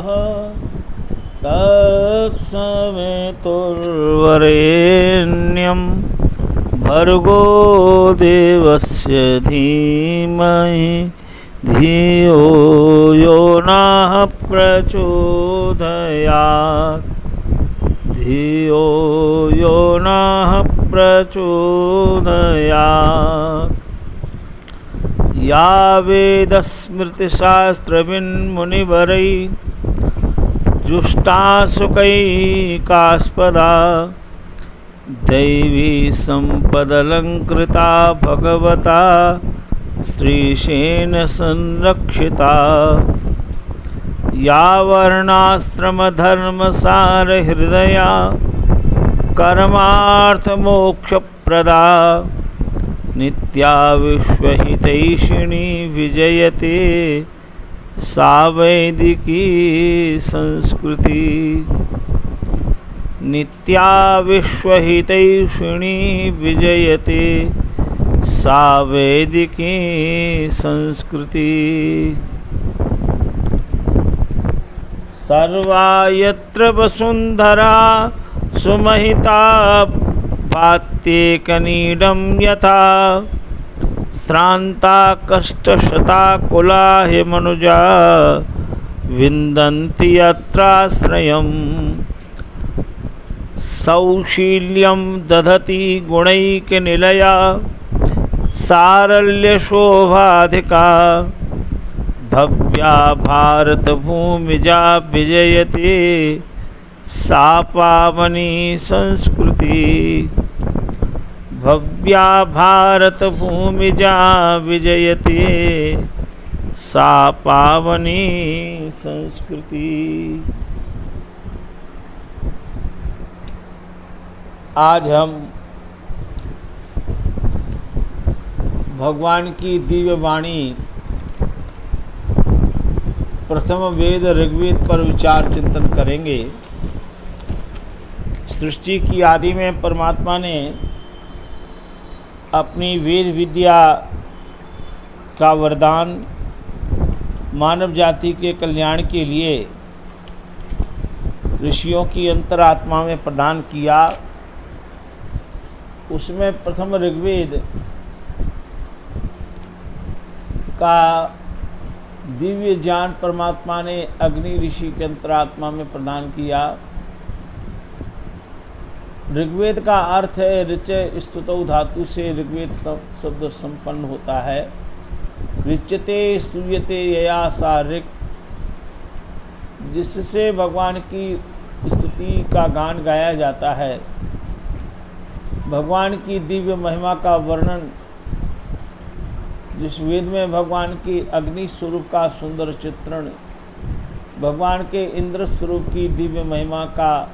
तत्सवितुर्वरेण्यं भर्गो देवस्य धीमहि धियो यो नः प्रचोदयात् धियो यो नः प्रचोदयात्। या वेदस्मृतिशास्त्रविन्मुनिवरैः जुष्टासुकैकास्पदा दैवी सम्पदलङ्कृता भगवता श्रीशेन संरक्षिता। या वर्णाश्रमधर्मसारहृदया कर्मार्थमोक्षप्रदा नित्या विश्वहितैषिणी विजयते सा वैदिकी संस्कृति। नित्या विश्वहितैषिणी विजयते सा वैदिकी संस्कृति। सर्वा यत्र वसुन्धरा सुमहिता भात्येकनीडं यथा श्रान्ता कष्टशताकुला हि मनुजा विन्दन्ति यत्राश्रयम्। सौशील्यं दधति गुणैकनिलया सारल्यशोभाधिका भव्या भारतभूमिजा विजयते सा पावनी संस्कृति। भव्या भारतभूमिजा विजयते सा पावनी संस्कृति। आज हम भगवान की दिव्य वाणी प्रथम वेद ऋग्वेद पर विचार चिंतन करेंगे। सृष्टि की आदि में परमात्मा ने अपनी वेद विद्या का वरदान मानव जाति के कल्याण के लिए ऋषियों की अंतरात्मा में प्रदान किया। उसमें प्रथम ऋग्वेद का दिव्य ज्ञान परमात्मा ने अग्नि ऋषि के अंतरात्मा में प्रदान किया। ऋग्वेद का अर्थ है ऋच स्तुतौ धातु से ऋग्वेद शब्द संपन्न होता है। ऋच्यते स्तूयते यया सा ऋक्, जिससे भगवान की स्तुति का गान गाया जाता है। भगवान की दिव्य महिमा का वर्णन, जिस वेद में भगवान की अग्नि स्वरूप का सुंदर चित्रण, भगवान के इंद्र स्वरूप की दिव्य महिमा का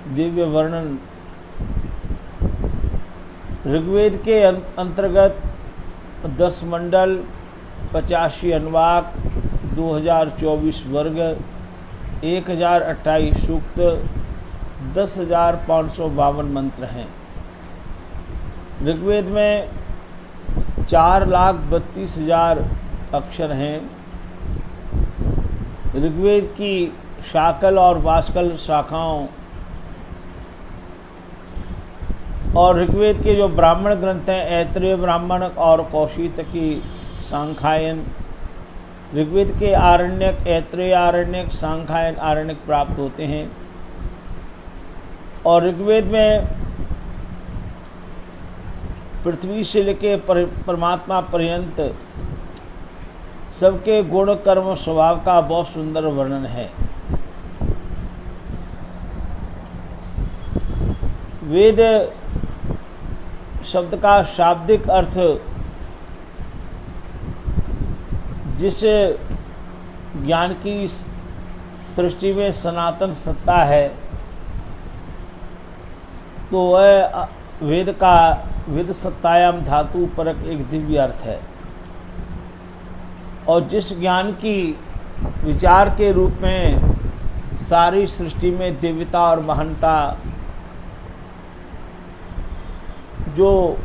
दिव्य वर्णन, ऋग्वेद के अंतर्गत 10 मंडल, 85 अनुवाक, 2024 वर्ग, 1028 सूक्त, 10,552 मंत्र हैं। ऋग्वेद में 4,32,000 अक्षर हैं। ऋग्वेद की शाकल और वास्कल शाखाओं और ऋग्वेद के जो ब्राह्मण ग्रंथ हैं, ऐत्रेय ब्राह्मण और कौशितकी सांख्यायन, ऋग्वेद के आरण्यक, ऐत्रेय आरण्यक, सांख्यायन आरण्यक प्राप्त होते हैं। और ऋग्वेद में पृथ्वी से लेकर परमात्मा पर्यंत सबके गुण कर्म स्वभाव का बहुत सुंदर वर्णन है। वेद शब्द का शाब्दिक अर्थ जिस ज्ञान की सृष्टि में सनातन सत्ता है, तो वह वेद का वेद सत्तायाम धातु परक एक दिव्य अर्थ है। और जिस ज्ञान की विचार के रूप में सारी सृष्टि में दिव्यता और महानता, जो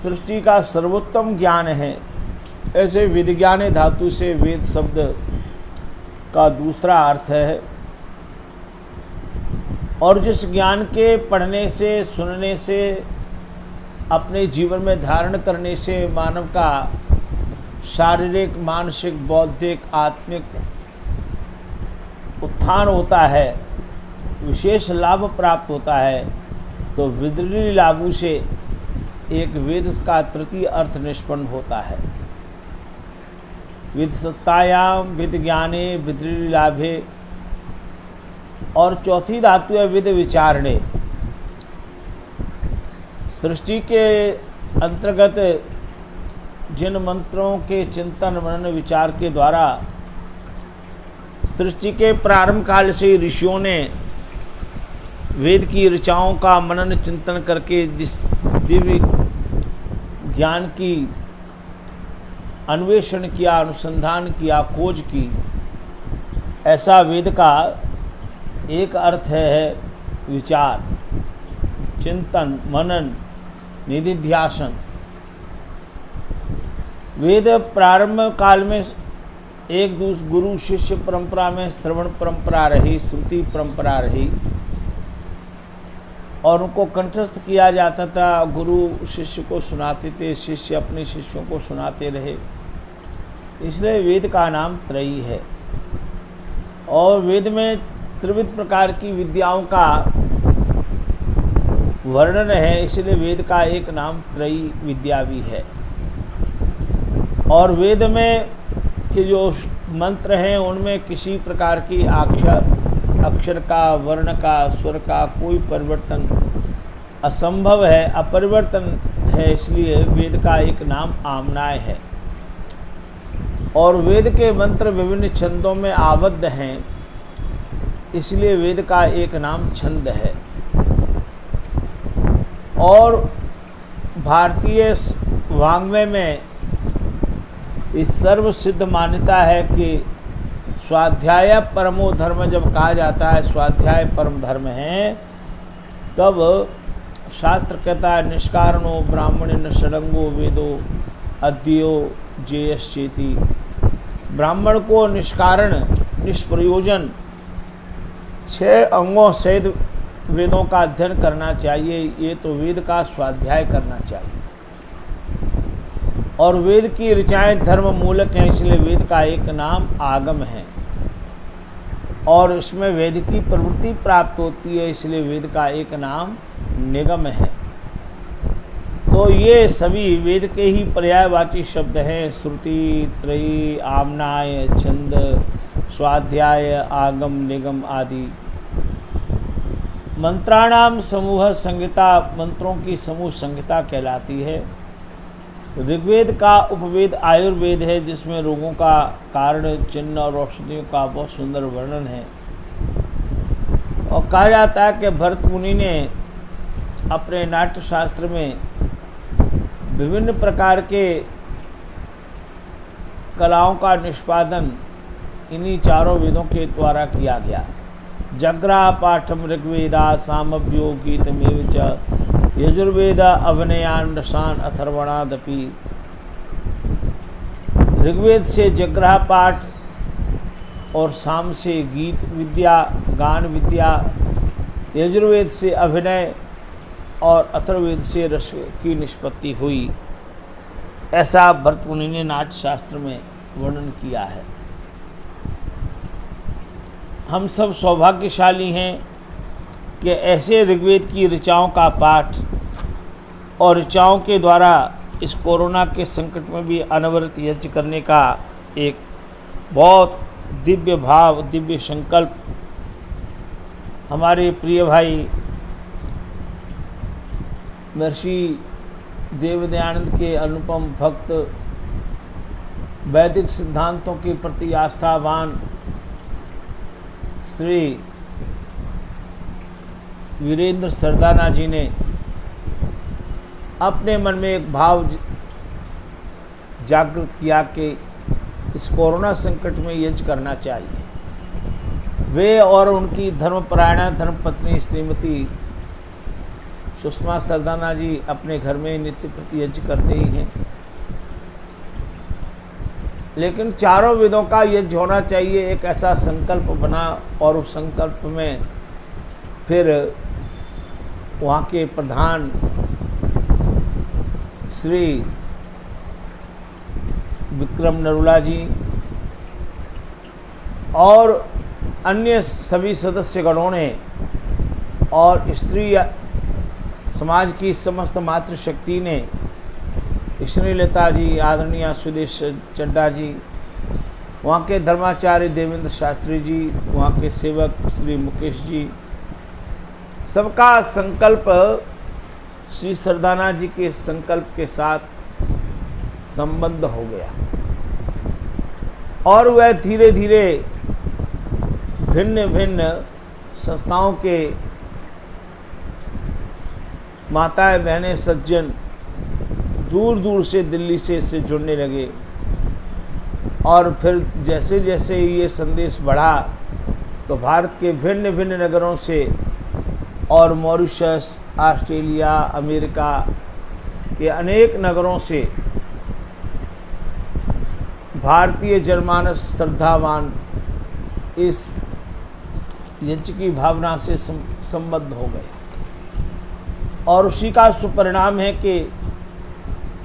सृष्टि का सर्वोत्तम ज्ञान है, ऐसे विज्ञान धातु से वेद शब्द का दूसरा अर्थ है। और जिस ज्ञान के पढ़ने से, सुनने से, अपने जीवन में धारण करने से मानव का शारीरिक, मानसिक, बौद्धिक, आत्मिक उत्थान होता है, विशेष लाभ प्राप्त होता है, तो विद्री लाभु से एक वेद का तृतीय अर्थ निष्पन्न होता है। विद सत्तायाम, विद ज्ञाने, विद्री लाभे। और चौथी धातु है विद विचारणे। सृष्टि के अंतर्गत जिन मंत्रों के चिंतन, मनन, विचार के द्वारा सृष्टि के प्रारंभ काल से ऋषियों ने वेद की ऋचाओं का मनन चिंतन करके जिस दिव्य ज्ञान की अन्वेषण किया, अनुसंधान किया, खोज की, ऐसा वेद का एक अर्थ है विचार, चिंतन, मनन, निधिध्यासन। वेद प्रारंभ काल में एक दूसरे गुरु शिष्य परंपरा में श्रवण परंपरा रही, श्रुति परंपरा रही, और उनको कंठस्थ किया जाता था। गुरु शिष्य को सुनाते थे, शिष्य अपने शिष्यों को सुनाते रहे, इसलिए वेद का नाम त्रयी है। और वेद में त्रिविध प्रकार की विद्याओं का वर्णन है, इसलिए वेद का एक नाम त्रयी विद्या भी है। और वेद में के जो मंत्र हैं उनमें किसी प्रकार की अक्षर का, वर्ण का, स्वर का कोई परिवर्तन असंभव है, अपरिवर्तन है, इसलिए वेद का एक नाम आम्नाय है। और वेद के मंत्र विभिन्न छंदों में आबद्ध हैं, इसलिए वेद का एक नाम छंद है। और भारतीय वाङ्मय में इस सर्व सिद्ध मान्यता है कि स्वाध्याय परमो धर्म जब कहा जाता है, स्वाध्याय परम धर्म है, तब शास्त्र कहता है निष्कारणो ब्राह्मणेन षडंगो वेदो अध्ययो जेयश्चेति। ब्राह्मण को निष्कारण, निष्प्रयोजन 6 अंगों सहित वेदों का अध्ययन करना चाहिए। ये तो वेद का स्वाध्याय करना चाहिए। और वेद की ऋचाएँ धर्म मूलक हैं, इसलिए वेद का एक नाम आगम है। और इसमें वेद की प्रवृत्ति प्राप्त होती है, इसलिए वेद का एक नाम निगम है। तो ये सभी वेद के ही पर्यायवाची शब्द हैं। श्रुति, त्रयी, आम्नाय, छंद, स्वाध्याय, आगम, निगम आदि। मंत्राणाम समूह संहिता, मंत्रों की समूह संहिता कहलाती है। ऋग्वेद का उपवेद आयुर्वेद है, जिसमें रोगों का कारण, चिन्ह और औषधियों का बहुत सुंदर वर्णन है। और कहा जाता है कि भरत मुनि ने अपने नाट्य शास्त्र में विभिन्न प्रकार के कलाओं का निष्पादन इन्हीं चारों वेदों के द्वारा किया गया। जग्रा पाठम ऋग्वेदा सामभ्यो गीतमेव च यजुर्वेद अभिनयान रसान अथर्वणादपि। ऋग्वेद से जग्रह पाठ और साम से गीत विद्या, गान विद्या, यजुर्वेद से अभिनय और अथर्ववेद से रस की निष्पत्ति हुई। ऐसा भरत मुनि ने नाट्य शास्त्र में वर्णन किया है। हम सब सौभाग्यशाली हैं कि ऐसे ऋग्वेद की ऋचाओं का पाठ और ऋचाओं के द्वारा इस कोरोना के संकट में भी अनवरत यज्ञ करने का एक बहुत दिव्य भाव, दिव्य संकल्प हमारे प्रिय भाई महर्षि देवदयानंद के अनुपम भक्त, वैदिक सिद्धांतों के प्रति आस्थावान श्री वीरेंद्र सरदाना जी ने अपने मन में एक भाव जागृत किया कि इस कोरोना संकट में यज्ञ करना चाहिए। वे और उनकी धर्मपरायणा धर्मपत्नी श्रीमती सुषमा सरदाना जी अपने घर में नित्य प्रति यज्ञ करते ही हैं। लेकिन चारों वेदों का यज्ञ होना चाहिए, एक ऐसा संकल्प बना। और उस संकल्प में फिर वहाँ के प्रधान श्री विक्रम नरूला जी और अन्य सभी सदस्यगणों ने और स्त्री समाज की समस्त मातृशक्ति ने, श्रीलता जी, आदरणीय सुदेश चड्डा जी, वहाँ के धर्माचार्य देवेंद्र शास्त्री जी, वहाँ के सेवक श्री मुकेश जी, सबका संकल्प श्री सरदाना जी के संकल्प के साथ संबंध हो गया। और वह धीरे धीरे भिन्न भिन्न संस्थाओं के माताएं बहनें सज्जन दूर दूर से दिल्ली से जुड़ने लगे। और फिर जैसे जैसे ये संदेश बढ़ा तो भारत के भिन्न भिन्न नगरों से और मॉरिशस, ऑस्ट्रेलिया, अमेरिका के अनेक नगरों से भारतीय जनमानस श्रद्धावान इस यज्ञ की भावना से संबद्ध हो गए। और उसी का सुपरिणाम है कि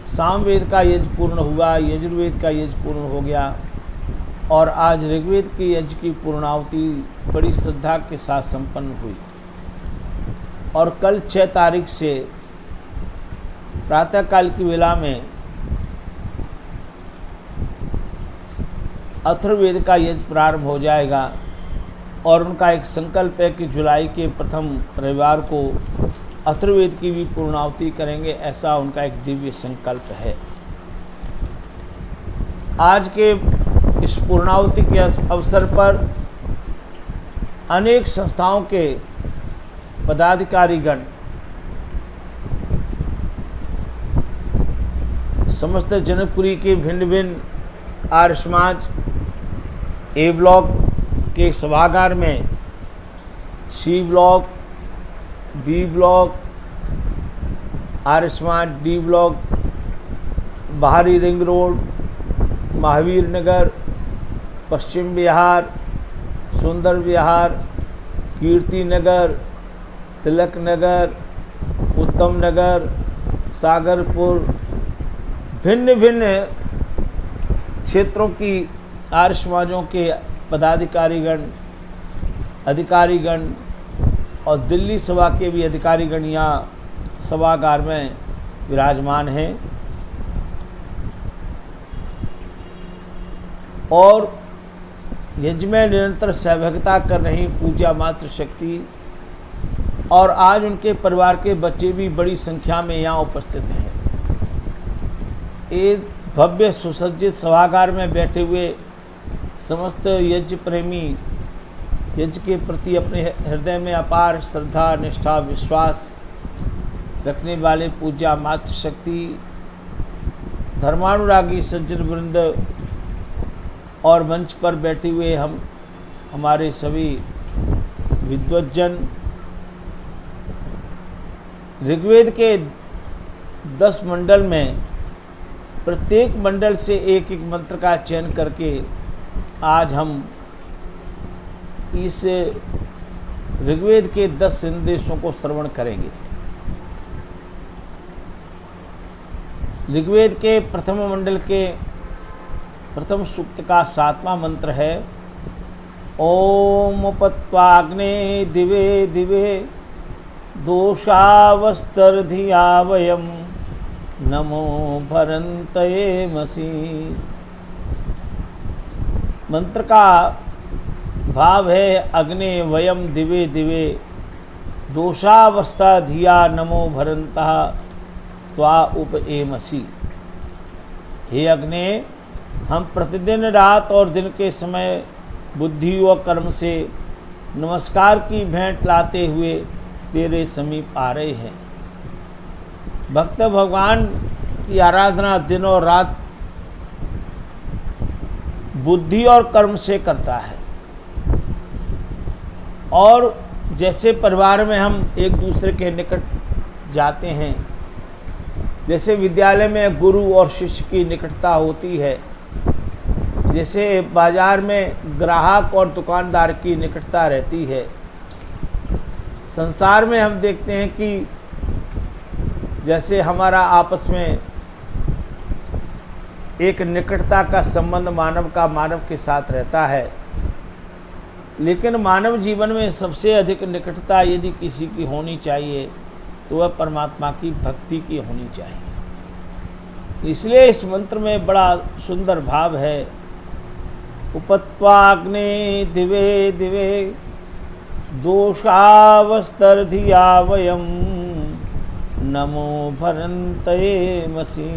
सामवेद का यज्ञ पूर्ण हुआ, यजुर्वेद का यज्ञ पूर्ण हो गया और आज ऋग्वेद के यज्ञ की पूर्णाहुति बड़ी श्रद्धा के साथ संपन्न हुई। और कल 6 तारीख से प्रातःकाल की वेला में अथर्ववेद का यज्ञ प्रारंभ हो जाएगा। और उनका एक संकल्प है कि जुलाई के प्रथम रविवार को अथर्ववेद की भी पूर्णाहुति करेंगे, ऐसा उनका एक दिव्य संकल्प है। आज के इस पूर्णाहुति के अवसर पर अनेक संस्थाओं के पदाधिकारीगण, समस्त जनकपुरी के भिन्न भिन्न आर्य समाज ए ब्लॉक के सभागार में, C block, B block, Arya Samaj D block, बाहरी रिंग रोड, महावीर नगर, पश्चिम बिहार, सुंदर विहार, कीर्ति नगर, तिलक नगर, उत्तम नगर, सागरपुर, भिन्न भिन्न क्षेत्रों की आर्य समाजों के पदाधिकारीगण, अधिकारीगण और दिल्ली सभा के भी अधिकारीगण यहाँ सभागार में विराजमान हैं। और यज्ञ में निरंतर सहभागिता कर रही पूजा मातृशक्ति और आज उनके परिवार के बच्चे भी बड़ी संख्या में यहाँ उपस्थित हैं। ये भव्य सुसज्जित सभागार में बैठे हुए समस्त यज्ञ प्रेमी, यज्ञ के प्रति अपने हृदय में अपार श्रद्धा, निष्ठा, विश्वास रखने वाले पूजा मातृशक्ति, धर्मानुरागी सज्जन वृंद और मंच पर बैठे हुए हमारे सभी विद्वज्जन, ऋग्वेद के 10 मंडल में प्रत्येक मंडल से एक एक मंत्र का चयन करके आज हम इस ऋग्वेद के 10 संदेशों को श्रवण करेंगे। ऋग्वेद के प्रथम मंडल के प्रथम सूक्त का 7वां मंत्र है, ओम पत्वाग्ने दिवे दिवे दोषावस्तर्धिया वयम नमो भरन्तये मसी। मंत्र का भाव है, अग्ने वयम दिवे दिवे दोषावस्था धिया नमो भरंता त्वा उपएमसि। हे अग्ने, हम प्रतिदिन रात और दिन के समय बुद्धि व कर्म से नमस्कार की भेंट लाते हुए तेरे समीप आ रहे हैं। भक्त भगवान की आराधना दिन और रात बुद्धि और कर्म से करता है। और जैसे परिवार में हम एक दूसरे के निकट जाते हैं, जैसे विद्यालय में गुरु और शिष्य की निकटता होती है, जैसे बाजार में ग्राहक और दुकानदार की निकटता रहती है, संसार में हम देखते हैं कि जैसे हमारा आपस में एक निकटता का संबंध मानव का मानव के साथ रहता है, लेकिन मानव जीवन में सबसे अधिक निकटता यदि किसी की होनी चाहिए तो वह परमात्मा की भक्ति की होनी चाहिए। इसलिए इस मंत्र में बड़ा सुंदर भाव है। उपत्वाग्ने दिवे दिवे दोषावस्तर्धिया वयम नमो भरंतये मसी।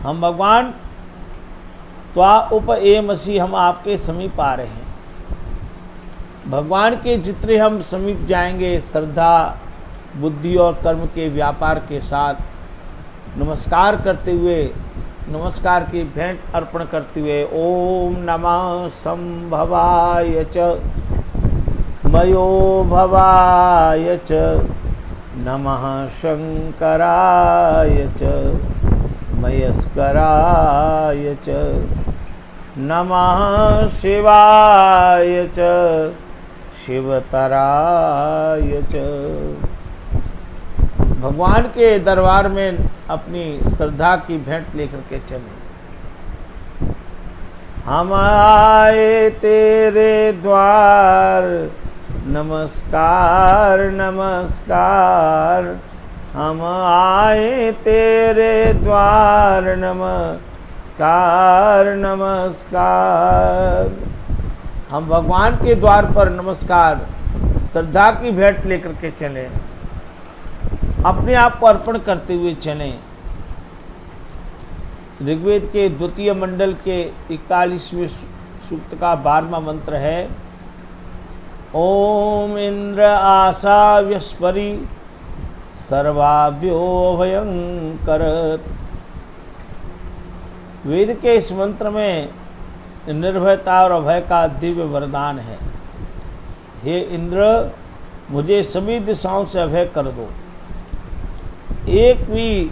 हम भगवान त्वा उपएमसी, हम आपके समीप आ रहे हैं। भगवान के जितने हम समीप जाएंगे श्रद्धा बुद्धि और कर्म के व्यापार के साथ नमस्कार करते हुए, नमस्कार की भेंट अर्पण करते हुए, ओम नमः संभवाय च मयो भवाय च नमः शंकराय च मयस्कराय च नमः शिवाय च शिवतराय च। भगवान के दरबार में अपनी श्रद्धा की भेंट लेकर के चले। हम आए तेरे द्वार, नमस्कार नमस्कार। हम आए तेरे द्वार, नमस्कार नमस्कार। हम भगवान के द्वार पर नमस्कार श्रद्धा की भेंट लेकर के चले, अपने आप को अर्पण करते हुए चलें। ऋग्वेद के द्वितीय मंडल के 41वें सूक्त का 12वां मंत्र है, ओम इंद्र आशाव्यस्परि सर्वाभ्यो भयंकर। वेद के इस मंत्र में निर्भयता और अभय का दिव्य वरदान है। हे इंद्र, मुझे सभी दिशाओं से अभय कर दो। एक भी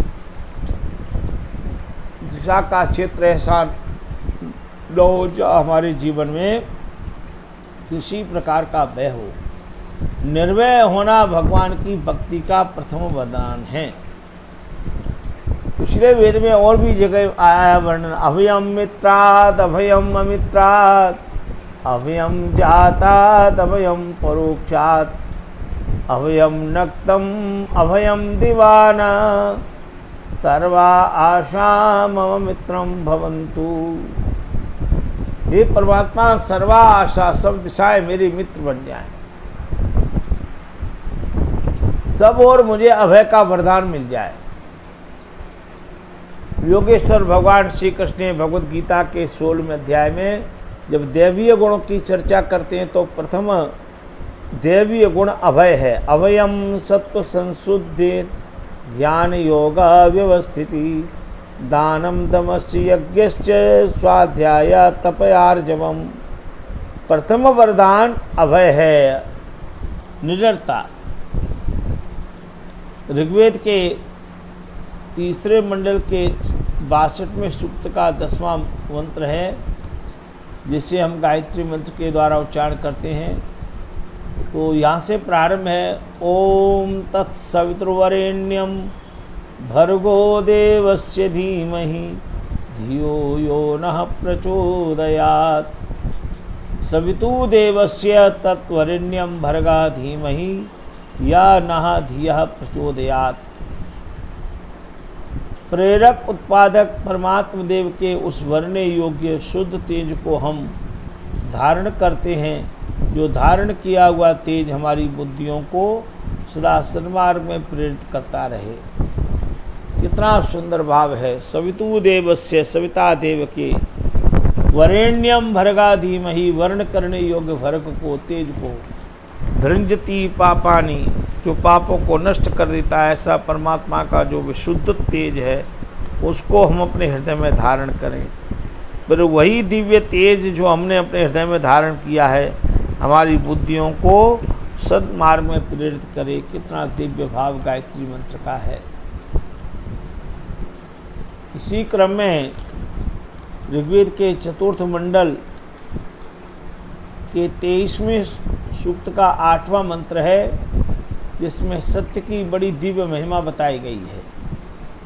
दिशा का क्षेत्र ऐसा न हो जो हमारे जीवन में किसी प्रकार का भय हो। निर्भय होना भगवान की भक्ति का प्रथम वरदान है। पिछले वेद में और भी जगह आया वर्णन, अभयम मित्राद अभयम अमित्राद, अभयम जाताद अभयम परोक्षात, अभयम नक्तम अभयम दीवाना, सर्वा आशा मम मित्रम भवन्तु। हे परमात्मा, सर्वा आशा, सब दिशाएं मेरे मित्र बन जाएं, सब और मुझे अभय का वरदान मिल जाए। योगेश्वर भगवान श्री कृष्ण ने भगवद गीता के 16वें अध्याय में जब दैवीय गुणों की चर्चा करते हैं तो प्रथम दैवीय गुण अभय है। अभयम सत्व संशुद्धि ज्ञान योग व्यवस्थिति दानम दमस्य यज्ञश्च स्वाध्याय तपयार्जवम। प्रथम वरदान अभय है, निडरता। ऋग्वेद के तीसरे मंडल के 62वें सूक्त का 10वां मंत्र है, जिसे हम गायत्री मंत्र के द्वारा उच्चारण करते हैं। तो यहाँ से प्रारंभ है, ओम तत्सवितुर्वरेण्यम भर्गो देवस्य धीमहि धियो यो नः प्रचोदयात्। सवितु देवस्य तत्वरेण्यम भर्गा धीमहि या नः धियः प्रचोदयात्। प्रेरक उत्पादक परमात्मा देव के उस वरने योग्य शुद्ध तेज को हम धारण करते हैं, जो धारण किया हुआ तेज हमारी बुद्धियों को सदा सन्मार्ग में प्रेरित करता रहे। कितना सुंदर भाव है। सवितु देवस्य, सविता देव के, वरेण्यम भर्गा धीमहि, वर्ण करने योग्य भर्ग को, तेज को, धृंजति पापानि, जो पापों को नष्ट कर देता है, ऐसा परमात्मा का जो विशुद्ध तेज है उसको हम अपने हृदय में धारण करें। फिर वही दिव्य तेज जो हमने अपने हृदय में धारण किया है हमारी बुद्धियों को सन्मार्ग में प्रेरित करे। कितना दिव्य भाव गायत्री मंत्र का है। इसी क्रम में ऋग्वेद के चतुर्थ मंडल के 23वें सूक्त का 8वां मंत्र है, जिसमें सत्य की बड़ी दिव्य महिमा बताई गई है।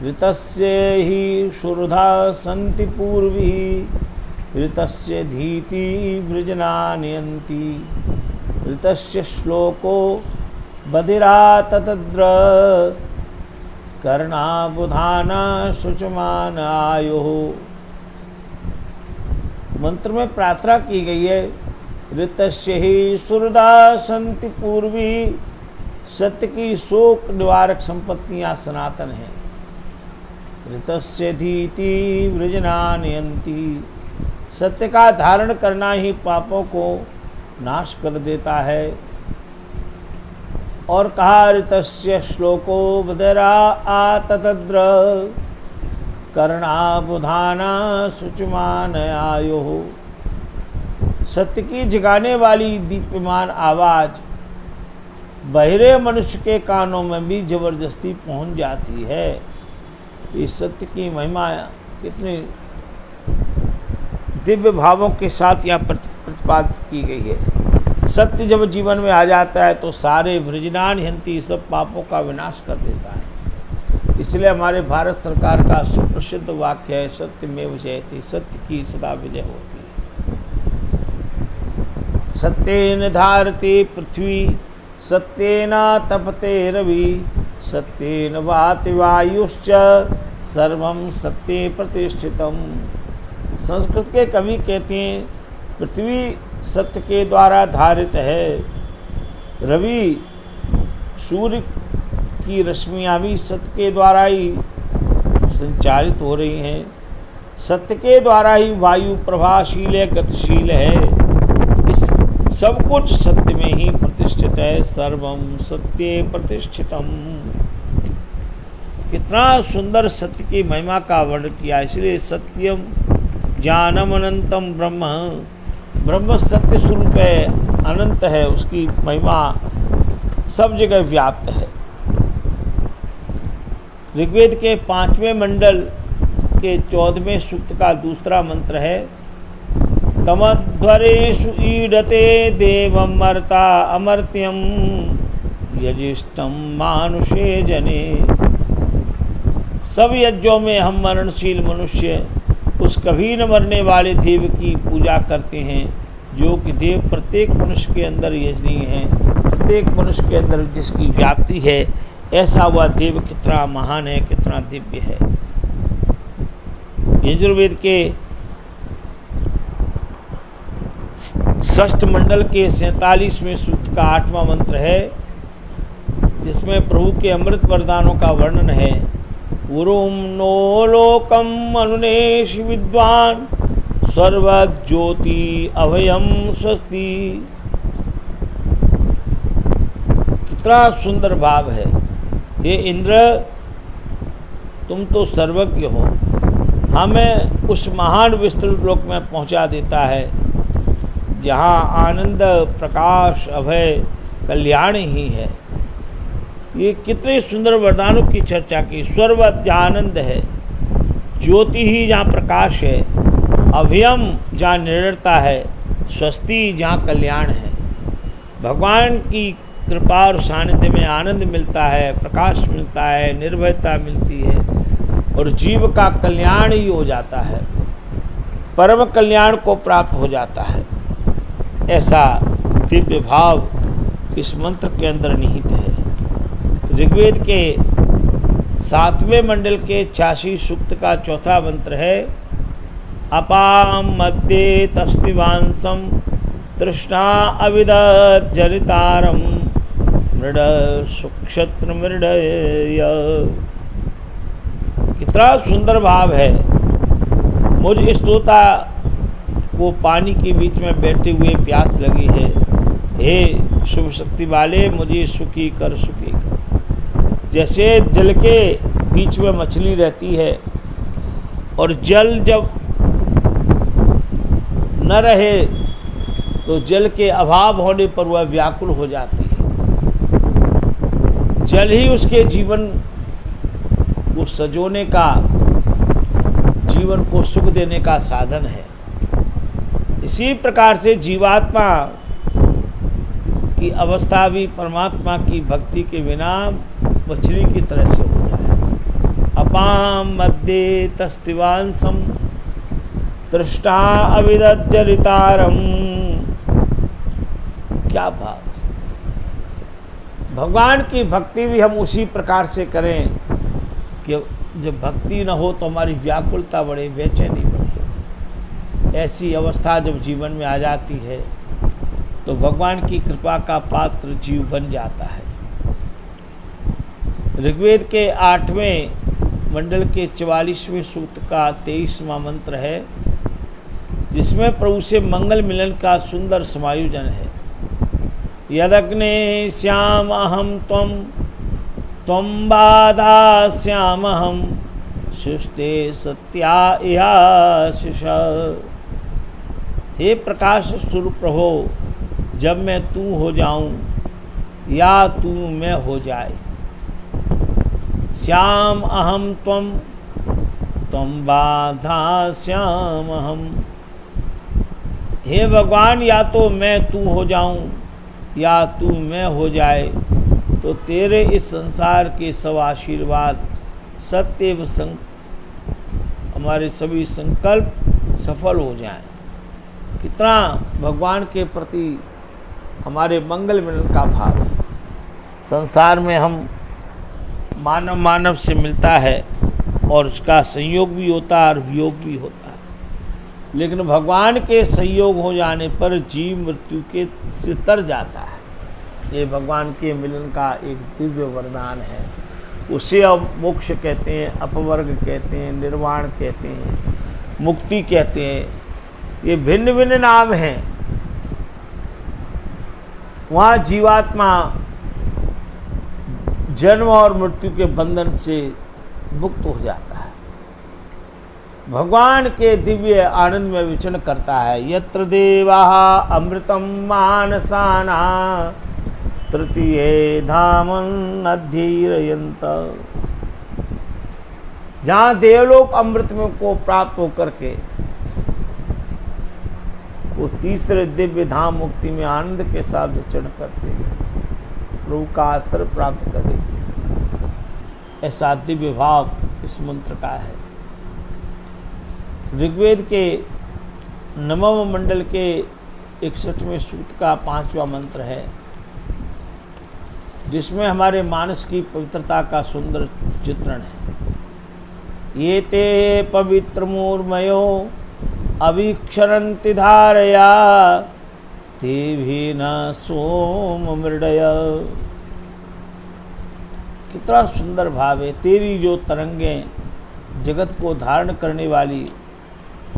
ऋतस्य ही शुरुधा सन्ति पूर्वी, ऋतस्य धीति वृजनानयन्ति, ऋतस्य श्लोको बधिरा ततद्र, कर्णाबुधाना शुचमान आयुः। मंत्र में प्रार्थना की गई है, ऋतस्य ही सुरदा सन्ति पूर्वी, सत्य की शोक निवारक संपत्तियां सनातन हैं। ऋतस्य धीति वृजनानयन्ति, सत्य का धारण करना ही पापों को नाश कर देता है। और कहा, ऋतस्य श्लोको बधिरा ततद्र, कर्णाबुधाना शुचमान आयुः। सत्य की जगाने वाली दीप्यमान आवाज बहिरे मनुष्य के कानों में भी जबरदस्ती पहुंच जाती है। इस सत्य की महिमा कितने दिव्य भावों के साथ यहाँ प्रतिपादित की गई है। सत्य जब जीवन में आ जाता है तो सारे वृजनान हंति, सब पापों का विनाश कर देता है। इसलिए हमारे भारत सरकार का सुप्रसिद्ध वाक्य है, सत्यमेव जयते, सत्य की सदा विजय होती है। सत्येन धारते पृथ्वी, सत्येन तपते रवि, सत्येन वाति वायुश्च, सर्वं सत्ये प्रतिष्ठितम्। संस्कृत के कवि कहते हैं, पृथ्वी सत्य के द्वारा धारित है, रवि सूर्य की रश्मियाँ भी सत्य के द्वारा ही संचालित हो रही हैं, सत्य के द्वारा ही वायु प्रभाशील है, गतिशील है। इस सब कुछ सत्य में ही प्रतिष्ठित है। सर्वम सत्ये प्रतिष्ठितम। कितना सुंदर सत्य की महिमा का वर्णन किया। इसलिए सत्यम ज्ञानम अनंतम ब्रह्म, ब्रह्म सत्य स्वरूप है, अनंत है, उसकी महिमा सब जगह व्याप्त है। ऋग्वेद के 5वें मंडल के 14वें सूक्त का दूसरा मंत्र है, तमध्वरेषु ईडते देवम मर्ता अमर्त्यम, यजिष्टम मानुषे जने। सब यज्ञों में हम मरणशील मनुष्य उस कभी न मरने वाले देव की पूजा करते हैं, जो कि देव प्रत्येक मनुष्य के अंदर यजनीय है, प्रत्येक मनुष्य के अंदर जिसकी व्याप्ति है। ऐसा हुआ देव कितना महान है, कितना दिव्य है। यजुर्वेद के 6ठ मंडल के 47वें सूक्त का 8वां मंत्र है, जिसमें प्रभु के अमृत वरदानों का वर्णन है। उरुम नो लोकम अनुनेश विद्वान, सर्वज्योति अभयम स्वस्ति। कितना सुंदर भाव है। हे इंद्र, तुम तो सर्वज्ञ हो, हमें उस महान विस्तृत लोक में पहुंचा देता है जहाँ आनंद, प्रकाश, अभय, कल्याण ही है। ये कितने सुंदर वरदानों की चर्चा की। सर्वत जहाँ आनंद है, ज्योति ही जहाँ प्रकाश है, अभयम जहाँ निडरता है, स्वस्ति जहाँ कल्याण है। भगवान की कृपा और सानिध्य में आनंद मिलता है, प्रकाश मिलता है, निर्भयता मिलती है और जीव का कल्याण ही हो जाता है, परम कल्याण को प्राप्त हो जाता है। ऐसा दिव्य भाव इस मंत्र के अंदर निहित है। ऋग्वेद के 7वें मंडल के 86 सूक्त का 4था मंत्र है, अपाम मध्ये तस्तिवांसम, तृष्णा अविदत जरितारम, मृड सुक्षत्र मृडय। कितना सुंदर भाव है। मुझ इस तोता को पानी के बीच में बैठे हुए प्यास लगी है, हे शुभ शक्ति वाले, मुझे सुखी कर, सुखी कर। जैसे जल के बीच में मछली रहती है और जल जब न रहे तो जल के अभाव होने पर वह व्याकुल हो जाती है। जल ही उसके जीवन को सजोने का, जीवन जीवन को सुख देने का साधन है। इसी प्रकार से जीवात्मा की अवस्था भी परमात्मा की भक्ति के बिना मछली की तरह से हो जाए। अपाम मध्य तस्तिवांसम दृष्टा अविदज्जरितारम। क्या बात! भगवान की भक्ति भी हम उसी प्रकार से करें कि जब भक्ति न हो तो हमारी व्याकुलता बढ़े, बेचैनी बढ़े। ऐसी अवस्था जब जीवन में आ जाती है तो भगवान की कृपा का पात्र जीव बन जाता है। ऋग्वेद के 8वें मंडल के 44वें सूक्त का 23वां मंत्र है, जिसमें प्रभु से मंगल मिलन का सुंदर समायोजन है। यदग्ने श्याम अहम त्वं त्वं बाधास्यामहं सुष्टे सत्या इहाशिष। हे प्रकाश स्वरूप प्रभो, जब मैं तू हो जाऊं या तू मैं हो जाए। श्याम अहम त्वं त्वं बाधास्यामहं। हे भगवान, या तो मैं तू हो जाऊं या तू मैं हो जाए, तो तेरे इस संसार के सब आशीर्वाद सत्य व हमारे सभी संकल्प सफल हो जाएं। कितना भगवान के प्रति हमारे मंगल मिलन का भाव है। संसार में हम मानव से मिलता है और उसका संयोग भी होता है और वियोग भी होता है, लेकिन भगवान के संयोग हो जाने पर जीव मृत्यु के से तर जाता है। ये भगवान के मिलन का एक दिव्य वरदान है। उसे अब मोक्ष कहते हैं, अपवर्ग कहते हैं, निर्वाण कहते हैं, मुक्ति कहते हैं। ये भिन्न भिन्न नाम हैं। वहाँ जीवात्मा जन्म और मृत्यु के बंधन से मुक्त हो जाता है, भगवान के दिव्य आनंद में विचरण करता है। यत्र देवाः अमृतम मानसाना तृतीये धामन अध्ययन्त। जहाँ देवलोक अमृत में को प्राप्त होकर के वो तीसरे दिव्य धाम मुक्ति में आनंद के साथ विचरण करते हैं, प्रभु का आश्रय प्राप्त कर लेते हैं। ऐसा दिव्य भाव इस मंत्र का है। ऋग्वेद के 9वें मंडल के 61वें सूक्त का 5वां मंत्र है, जिसमें हमारे मानस की पवित्रता का सुंदर चित्रण है। ये ते पवित्र मूर्मयो अभिक्षरन्ति धारया ते भी न सोम मृडय। कितना सुंदर भाव है। तेरी जो तरंगें जगत को धारण करने वाली,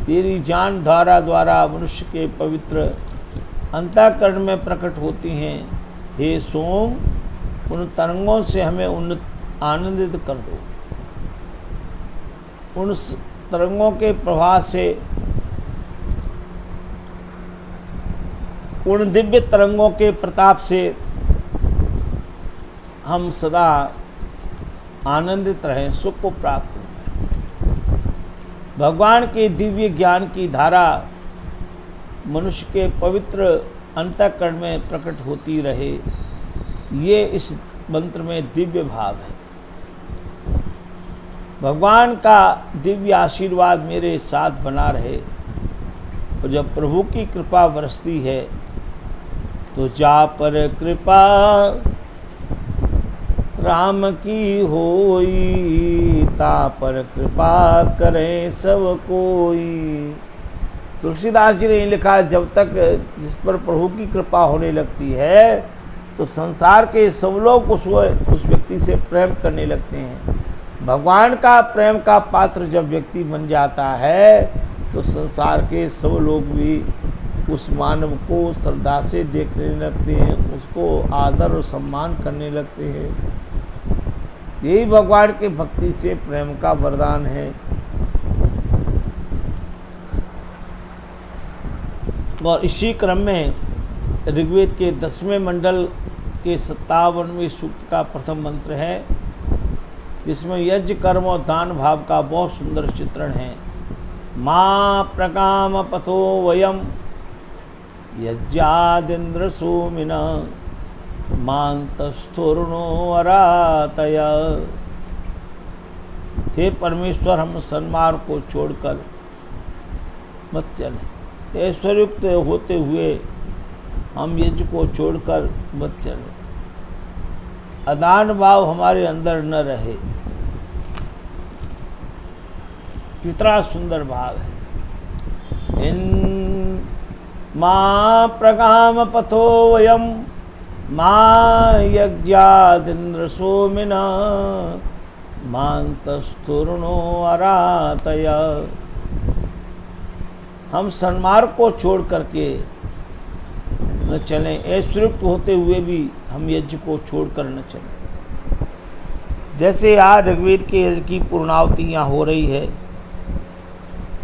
तेरी जान धारा द्वारा मनुष्य के पवित्र अंतःकरण में प्रकट होती हैं। हे सोम, उन तरंगों से हमें आनंदित कर दो। उन तरंगों के प्रवाह से, उन दिव्य तरंगों के प्रताप से हम सदा आनंदित रहें, सुख को प्राप्त करें। भगवान के दिव्य ज्ञान की धारा मनुष्य के पवित्र अंतःकरण में प्रकट होती रहे, ये इस मंत्र में दिव्य भाव है। भगवान का दिव्य आशीर्वाद मेरे साथ बना रहे। और जब प्रभु की कृपा बरसती है तो जा पर कृपा राम की होई, ता पर कृपा करें सब कोई। तुलसीदास जी ने लिखा, जब तक जिस पर प्रभु की कृपा होने लगती है तो संसार के सब लोग उस व्यक्ति से प्रेम करने लगते हैं। भगवान का प्रेम का पात्र जब व्यक्ति बन जाता है तो संसार के सब लोग भी उस मानव को श्रद्धा से देखने लगते हैं, उसको आदर और सम्मान करने लगते हैं। यही भगवान के भक्ति से प्रेम का वरदान है। और इसी क्रम में ऋग्वेद के 10वें मंडल के 57वें सूक्त का प्रथम मंत्र है, जिसमें यज्ञ कर्म और दान भाव का बहुत सुंदर चित्रण है। माँ प्रकाम पथो वयम यज्ञादिन्द्र सोमिना मांतस्थुर्णो अरातय। हे परमेश्वर, हम सन्मार्ग को छोड़कर मत चलें। ऐश्वर्युक्त होते हुए हम यज्ञ को छोड़कर मत चलें। अदान भाव हमारे अंदर न रहे। कितना सुंदर भाव है। इन माँ प्रकाम पथो वयम माँ यज्ञादिन्द्र सोमिना मांतस्थुर्णो अरातय। हम सन्मार्ग को छोड़ करके न चलें। ऐश्वर्युक्त होते हुए भी हम यज्ञ को छोड़कर न चलें। जैसे आज ऋग्वेद के यज्ञ की पूर्णावती यहाँ हो रही है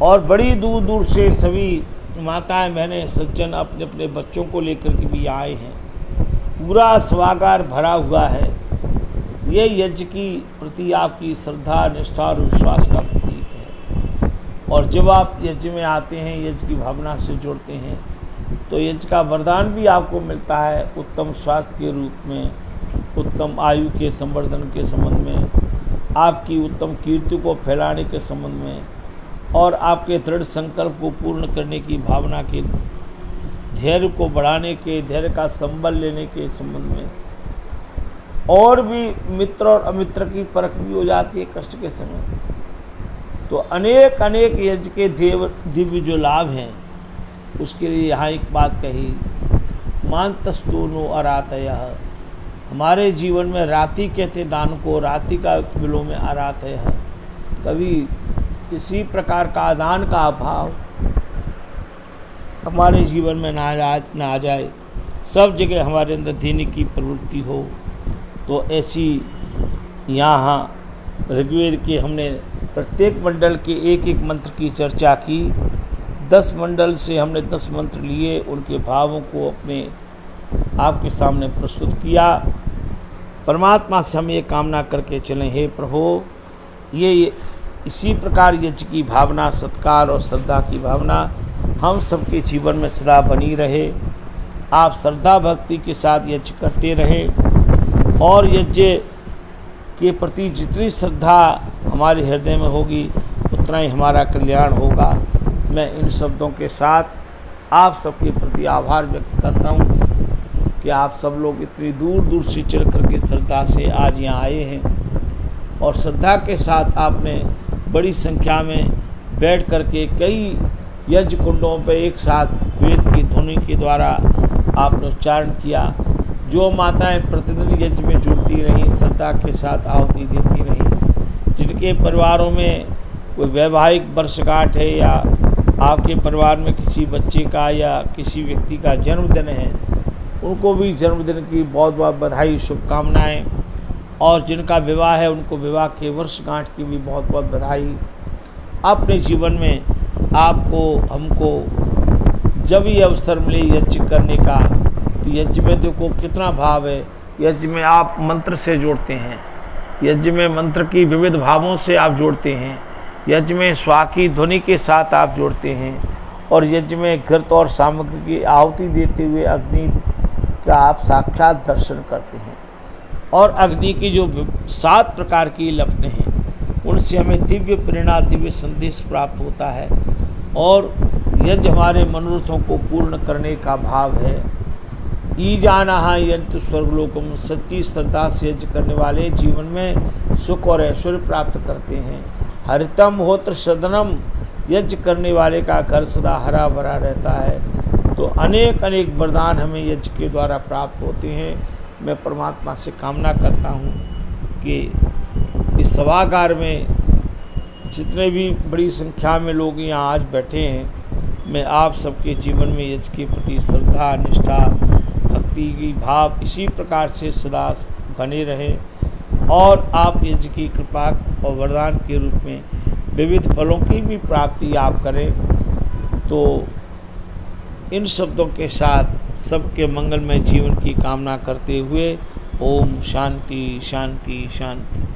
और बड़ी दूर दूर से सभी माताएं बहनें सज्जन अपने अपने बच्चों को लेकर के भी आए हैं। पूरा सभागार भरा हुआ है। ये यज्ञ की प्रति आपकी श्रद्धा, निष्ठा और विश्वास का प्रतीक है। और जब आप यज्ञ में आते हैं, यज्ञ की भावना से जुड़ते हैं, तो यज्ञ का वरदान भी आपको मिलता है। उत्तम स्वास्थ्य के रूप में, उत्तम आयु के संवर्धन के संबंध में, आपकी उत्तम कीर्ति को फैलाने के संबंध में और आपके दृढ़ संकल्प को पूर्ण करने की भावना के, धैर्य को बढ़ाने के, धैर्य का संबल लेने के संबंध में, और भी मित्र और अमित्र की परख भी हो जाती है कष्ट के समय। तो अनेक अनेक यज्ञ के दिव्य जो लाभ हैं, उसके लिए यहाँ एक बात कही, मांतस्तूनो अरातय। हमारे जीवन में राति कहते दान को, राति का बिलों में अरातय। कभी किसी प्रकार का दान का अभाव हमारे जीवन में ना आ जाए, सब जगह हमारे अंदर देने की प्रवृत्ति हो। तो ऐसी यहाँ ऋग्वेद के हमने प्रत्येक मंडल के एक एक मंत्र की चर्चा की। 10 मंडल से हमने 10 मंत्र लिए, उनके भावों को अपने आपके सामने प्रस्तुत किया। परमात्मा से हम ये कामना करके चलें, हे प्रभु, ये इसी प्रकार यज्ञ की भावना, सत्कार और श्रद्धा की भावना हम सबके जीवन में सदा बनी रहे। आप श्रद्धा भक्ति के साथ यज्ञ करते रहें और यज्ञ के प्रति जितनी श्रद्धा हमारे हृदय में होगी उतना ही हमारा कल्याण होगा। मैं इन शब्दों के साथ आप सबके प्रति आभार व्यक्त करता हूँ कि आप सब लोग इतनी दूर दूर से चल करके श्रद्धा से आज यहाँ आए हैं और श्रद्धा के साथ आपने बड़ी संख्या में बैठ करके कई यज्ञ कुंडों पर एक साथ वेद की ध्वनि के द्वारा आपने उच्चारण किया। जो माताएं प्रतिदिन यज्ञ में जुड़ती रहीं, श्रद्धा के साथ आहुति देती रहीं, जिनके परिवारों में कोई वैवाहिक वर्षगांठ है या आपके परिवार में किसी बच्चे का या किसी व्यक्ति का जन्मदिन है, उनको भी जन्मदिन की बहुत बहुत बधाई, शुभकामनाएं। और जिनका विवाह है उनको विवाह के वर्षगांठ की भी बहुत बहुत बधाई। अपने जीवन में आपको, हमको जब ये अवसर मिले यज्ञ करने का, तो यज्ञ में देखो कितना भाव है। यज्ञ में आप मंत्र से जोड़ते हैं, यज्ञ में मंत्र की विविध भावों से आप जोड़ते हैं, यज्ञ में स्वा की ध्वनि के साथ आप जोड़ते हैं और यज्ञ में घृत और सामग्री की आहुति देते हुए अग्नि का आप साक्षात दर्शन करते हैं। और अग्नि की जो 7 प्रकार की लपटें हैं, उनसे हमें दिव्य प्रेरणा, दिव्य संदेश प्राप्त होता है और यज्ञ हमारे मनोरथों को पूर्ण करने का भाव है। ईजाना यंत्र स्वर्गलोकम, सच्ची श्रद्धा से यज्ञ करने वाले जीवन में सुख और ऐश्वर्य प्राप्त करते हैं। हरितम होत्र सदनम, यज्ञ करने वाले का घर सदा हरा भरा रहता है। तो अनेक अनेक वरदान हमें यज्ञ के द्वारा प्राप्त होते हैं। मैं परमात्मा से कामना करता हूँ कि इस सभागार में जितने भी बड़ी संख्या में लोग यहाँ आज बैठे हैं, मैं आप सबके जीवन में यज्ञ के प्रति श्रद्धा, निष्ठा, भक्ति की भाव इसी प्रकार से सदा बने रहे और आप यज्ञ की कृपा और वरदान के रूप में विविध फलों की भी प्राप्ति आप करें। तो इन शब्दों के साथ सबके मंगलमय जीवन की कामना करते हुए ओम शांति शांति शांति।